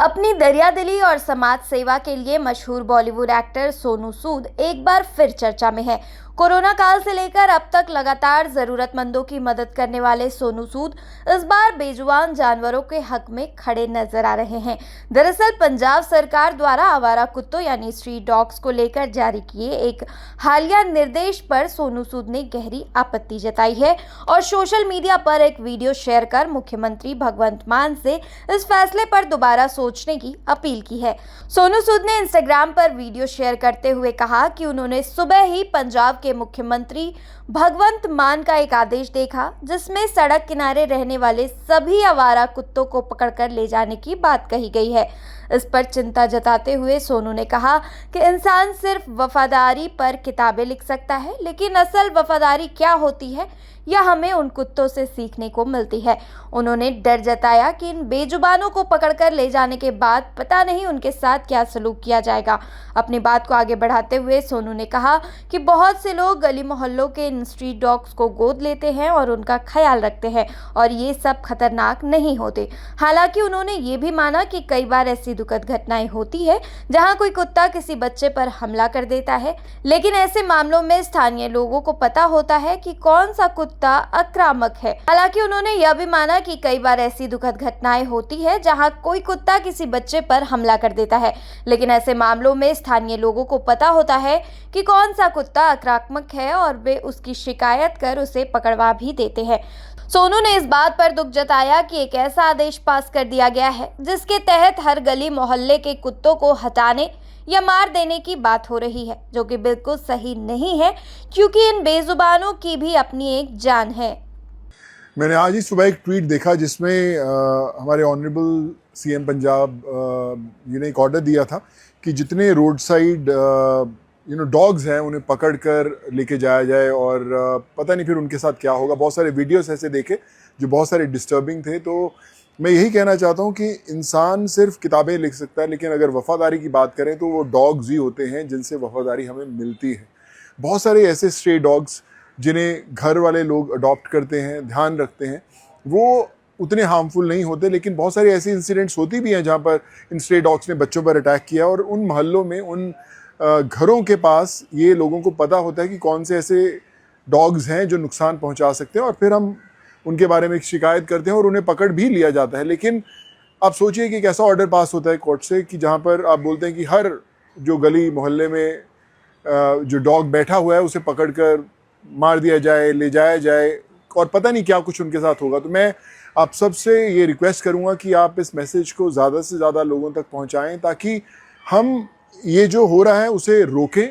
अपनी दरियादिली और समाज सेवा के लिए मशहूर बॉलीवुड एक्टर सोनू सूद एक बार फिर चर्चा में है। कोरोना काल से लेकर अब तक लगातार जरूरतमंदों की मदद करने वाले सोनू सूद इस बार बेजुबान जानवरों के हक में खड़े नजर आ रहे हैं। दरअसल पंजाब सरकार द्वारा आवारा कुत्तों यानी स्ट्रीट डॉग्स को लेकर जारी किए एक हालिया निर्देश पर सोनू सूद ने गहरी आपत्ति जताई है और सोशल मीडिया पर एक वीडियो शेयर कर मुख्यमंत्री भगवंत मान से इस फैसले पर दोबारा सोचने की अपील की है। सोनू सूद ने इंस्टाग्राम पर वीडियो शेयर करते हुए कहा कि उन्होंने सुबह ही पंजाब के मुख्यमंत्री भगवंत मान का एक आदेश देखा जिसमें सड़क किनारे रहने वाले सभी आवारा कुत्तों को पकड़कर ले जाने की बात कही गई है। इस पर चिंता जताते हुए सोनू ने कहा कि इंसान सिर्फ वफादारी पर किताबें लिख सकता है, लेकिन असल वफादारी क्या होती है यह हमें उन कुत्तों से सीखने को मिलती है। उन्होंने डर जताया कि इन बेजुबानों को पकड़कर ले जाने के बाद पता नहीं उनके साथ क्या सलूक किया जाएगा। अपनी बात को आगे बढ़ाते हुए सोनू ने कहा कि बहुत से लोग गली मोहल्लों के इन स्ट्रीट डॉग्स को गोद लेते हैं और उनका ख्याल रखते हैं और ये सब खतरनाक नहीं होते। हालांकि उन्होंने ये भी माना कि कई बार ऐसी दुखद घटनाएं होती है जहां कोई कुत्ता किसी बच्चे पर हमला कर देता है, लेकिन ऐसे मामलों में स्थानीय लोगों को पता होता है कि कौन सा कुत्ता आक्रामक है। हालांकि उन्होंने यह भी माना कि कई बार ऐसी दुखद घटनाएं होती है जहां कोई कुत्ता किसी बच्चे पर हमला कर देता है, लेकिन ऐसे मामलों में स्थानीय लोगों को पता होता है कि कौन सा कुत्ता आक्रामक है और वे उसकी शिकायत कर उसे पकड़वा भी देते हैं। सोनू ने इस बात पर दुख जताया कि एक ऐसा आदेश पास कर दिया गया है जिसके तहत हर गली मोहल्ले के कुत्तों को हटाने या मार देने की बात हो रही है, जो कि बिल्कुल सही नहीं है क्योंकि इन बेजुबानों की भी अपनी एक जान है। मैंने आज ही सुबह एक ट्वीट देखा जिसमें हमारे ऑनरेबल सीएम पंजाब ने एक ऑर्डर दिया था कि जितने रोड साइड डॉग्स हैं उन्हें पकड़कर लेके जाया जाए और पता नहीं फिर उनके साथ क्या होगा। बहुत सारे वीडियोस ऐसे देखे जो बहुत सारे डिस्टर्बिंग थे। तो मैं यही कहना चाहता हूँ कि इंसान सिर्फ किताबें लिख सकता है, लेकिन अगर वफादारी की बात करें तो वो डॉग्स ही होते हैं जिनसे वफादारी हमें मिलती है। बहुत सारे ऐसे स्ट्रे डॉग्स जिन्हें घर वाले लोग अडॉप्ट करते हैं, ध्यान रखते हैं, वो उतने हार्मफुल नहीं होते, लेकिन बहुत सारे ऐसे इंसिडेंट्स होती भी हैं जहाँ पर इन स्ट्रे डॉग्स ने बच्चों पर अटैक किया और उन मोहल्लों में, उन घरों के पास ये लोगों को पता होता है कि कौन से ऐसे डॉग्स हैं जो नुकसान पहुँचा सकते हैं और फिर हम उनके बारे में शिकायत करते हैं और उन्हें पकड़ भी लिया जाता है। लेकिन आप सोचिए कि एक ऐसा ऑर्डर पास होता है कोर्ट से कि जहाँ पर आप बोलते हैं कि हर जो गली मोहल्ले में जो डॉग बैठा हुआ है उसे पकड़कर मार दिया जाए, ले जाया जाए और पता नहीं क्या कुछ उनके साथ होगा। तो मैं आप सबसे ये रिक्वेस्ट करूँगा कि आप इस मैसेज को ज़्यादा से ज़्यादा लोगों तक पहुँचाएँ ताकि हम ये जो हो रहा है उसे रोकें।